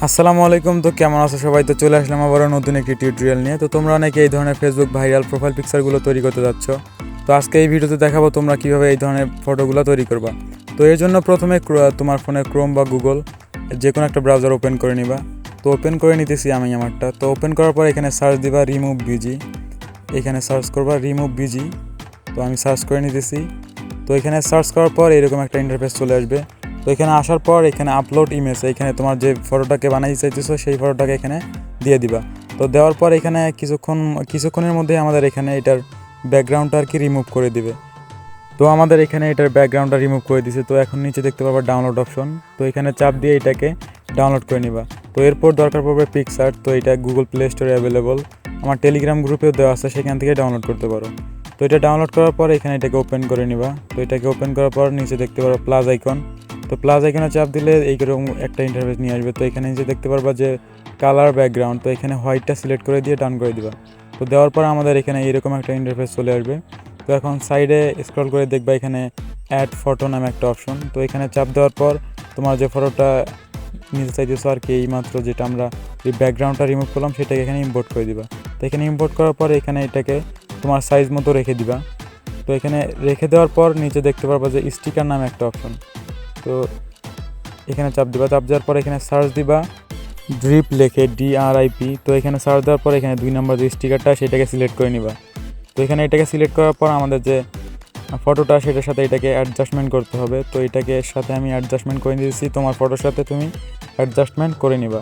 আসসালামু আলাইকুম। তো কেমন আছো সবাই? তো চলে আসলাম আবারও নতুন একটি টিউটোরিয়াল নিয়ে। তো তোমরা অনেকে এই ধরনের ফেসবুক ভাইরাল প্রোফাইল পিকচারগুলো তৈরি করতে যাচ্ছ। তো আজকে এই ভিডিওতে দেখাবো তোমরা কীভাবে এই ধরনের ফটোগুলো তৈরি করবা। তো এর জন্য প্রথমে তোমার ফোনে ক্রোম বা গুগল যে কোনো একটা ব্রাউজার ওপেন করে নিবা। তো ওপেন করে নিতেছি আমি আমারটা। তো ওপেন করার পর এখানে সার্চ দিবা রিমুভ বিজি, এখানে সার্চ করবা রিমুভ বিজি। তো আমি সার্চ করে নিতেছি। তো এখানে সার্চ করার পর এরকম একটা ইন্টারফেস চলে আসবে। তো এখানে আসার পর এখানে আপলোড ইমেজ, এখানে তোমার যে ফটোটাকে বানাইতে চাইতেছো সেই ফটোটাকে এখানে দিয়ে দিবা। তো দেওয়ার পর এখানে কিছুক্ষণের মধ্যে আমাদের এখানে এটার ব্যাকগ্রাউন্ডটা আর কি রিমুভ করে দিবে। তো আমাদের এখানে এটার ব্যাকগ্রাউন্ডটা রিমুভ করে দিছে। তো এখন নিচে দেখতে পাবা ডাউনলোড অপশন। তো এখানে চাপ দিয়ে এটাকে ডাউনলোড করে নিবা। তো এরপর দরকার পড়বে পিকচার। তো এটা গুগল প্লে স্টোরে অ্যাভেলেবল, আমার টেলিগ্রাম গ্রুপেও দেওয়া আছে, সেখান থেকে ডাউনলোড করতে পারো। তো এটা ডাউনলোড করার পর এখানে এটাকে ওপেন করে নিবা। তো এটাকে ওপেন করার পর নিচে দেখতে পারো প্লাস আইকন। তো প্লাস আইকনে চাপ দিলে এইরকম একটা ইন্টারফেস নিয়ে আসবে। তো এখানে নিচে দেখতে পারবা যে কালার ব্যাকগ্রাউন্ড, তো এখানে হোয়াইটটা সিলেক্ট করে দিয়ে ডান করে দিবা। তো দেওয়ার পর আমাদের এখানে এরকম একটা ইন্টারফেস চলে আসবে। তো এখন সাইডে স্ক্রল করে দেখবা এখানে অ্যাড ফটো নামে একটা অপশন। তো এখানে চাপ দেওয়ার পর তোমার যে ফটোটা নিতে চাইতেছো আর কি, এইমাত্র যেটা আমরা এই ব্যাকগ্রাউন্ডটা রিমুভ করলাম সেটাকে এখানে ইম্পোর্ট করে দিবা। তো এখানে ইম্পোর্ট করার পর এখানে এটাকে তোমার সাইজ মতো রেখে দিবা। তো এখানে রেখে দেওয়ার পর নিচে দেখতে পারবা যে স্টিকার নামে একটা অপশন। তো এখানে চাপ দিবা। চাপ দেওয়ার পর এখানে সার্চ দিবা ড্রিপ লেখে DRIP। তো এখানে সার্চ দেওয়ার পর এখানে 2 নম্বর যে স্টিকারটা সেটাকে সিলেক্ট করে নিবা। তো এখানে এটাকে সিলেক্ট করার পর আমাদের যে ফটোটা সেটার সাথে এটাকে অ্যাডজাস্টমেন্ট করতে হবে। তো এটাকে এর সাথে আমি অ্যাডজাস্টমেন্ট করে দিয়েছি, তোমার ফটোর সাথে তুমি অ্যাডজাস্টমেন্ট করে নিবা।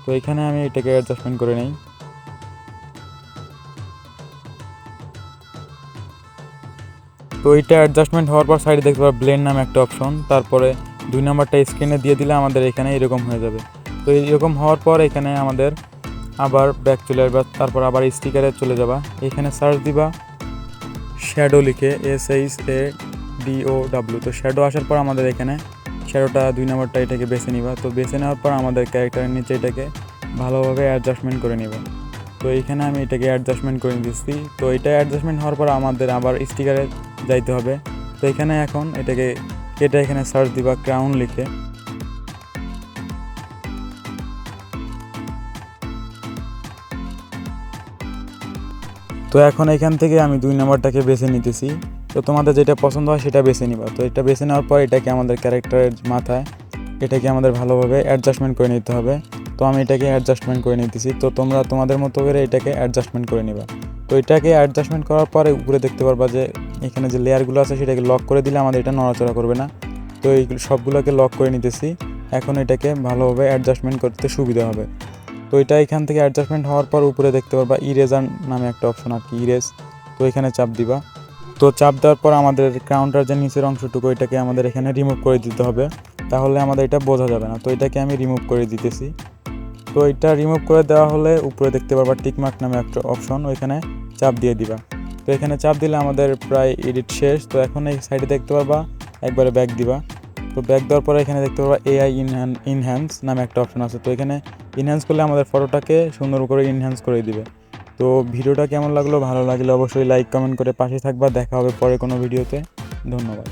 তো এখানে আমি এটাকে অ্যাডজাস্টমেন্ট করে নিই। তো এইটা অ্যাডজাস্টমেন্ট হওয়ার পর সাইডে দেখতে পাবো ব্লেন্ড নামে একটা অপশন। তারপরে 2 নম্বরটা স্ক্রিনে দিয়ে দিলে আমাদের এখানে এরকম হয়ে যাবে। তো এরকম হওয়ার পর এখানে আমাদের আবার ব্যাক চলে আসবে। তারপর আবার স্টিকারে চলে যাবা। এখানে সার্চ দিবা শ্যাডো লিখে SHADOW। তো শ্যাডো আসার পর আমাদের এখানে শ্যাডোটা 2 নম্বরটা এটাকে বেছে নিবা। তো বেছে নেওয়ার পর আমাদের ক্যারেক্টারের নিচে এটাকে ভালোভাবে অ্যাডজাস্টমেন্ট করে নিবা। তো এইখানে আমি এটাকে অ্যাডজাস্টমেন্ট করে দিচ্ছি। তো এটা অ্যাডজাস্টমেন্ট হওয়ার পর আমাদের আবার স্টিকারে যাইতে হবে। তো এখানে এখন এটাকে কেটে এখানে সার্চ দিবা ক্রাউন লিখে। তো এখন এখান থেকে আমি 2 নম্বরটাকে বেছে নিতেছি। তো তোমাদের যেটা পছন্দ হয় সেটা বেছে নিবা। তো এটা বেছে নেওয়ার পর এটাকে আমাদের ক্যারেক্টারের মাথায় এটাকে আমাদের ভালোভাবে অ্যাডজাস্টমেন্ট করে নিতে হবে। তো আমি এটাকে অ্যাডজাস্টমেন্ট করে নিতেছি। তো তোমরা তোমাদের মতো করে এটাকে অ্যাডজাস্টমেন্ট করে নিবা। তো এটাকে অ্যাডজাস্টমেন্ট করার পরে উপরে দেখতে পারবা যে এখানে যে লেয়ারগুলো আছে সেটাকে লক করে দিলে আমাদের এটা নড়াচড়া করবে না। তো এই সবগুলোকে লক করে নিতেছি। এখন এটাকে ভালোভাবে অ্যাডজাস্টমেন্ট করতে সুবিধা হবে। তো এটা এখান থেকে অ্যাডজাস্টমেন্ট হওয়ার পর উপরে দেখতে পারবা ইরেজার নামে একটা অপশন আর কি, ইরেজ। তো এখানে চাপ দিবা। তো চাপ দেওয়ার পর আমাদের কাউন্টার যে নিচের অংশটুকু এটাকে আমাদের এখানে রিমুভ করে দিতে হবে, তাহলে আমাদের এটা বোঝা যাবে না। তো এটাকে আমি রিমুভ করে দিতেছি। তো এটা রিমুভ করে দেওয়া হলে উপরে দেখতে পারবা টিকমার্ক নামে একটা অপশন, ওইখানে চাপ দিয়ে দিবা। তো এখানে চাপ দিলে আমাদের প্রায় এডিট শেষ। তো এখন এই সাইডে দেখতে পারবা একবারে ব্যাক দিবা। তো ব্যাক দেওয়ার পরে এখানে দেখতে পারবা AI ইনহ্যান্স নামে একটা অপশন আছে। তো এখানে ইনহ্যান্স করলে আমাদের ফটোটাকে সুন্দর করে ইনহ্যান্স করে দিবে। তো ভিডিওটা কেমন লাগলো? ভালো লাগলে অবশ্যই লাইক কমেন্ট করে পাশে থাকবা। দেখা হবে পরে কোনো ভিডিওতে। ধন্যবাদ।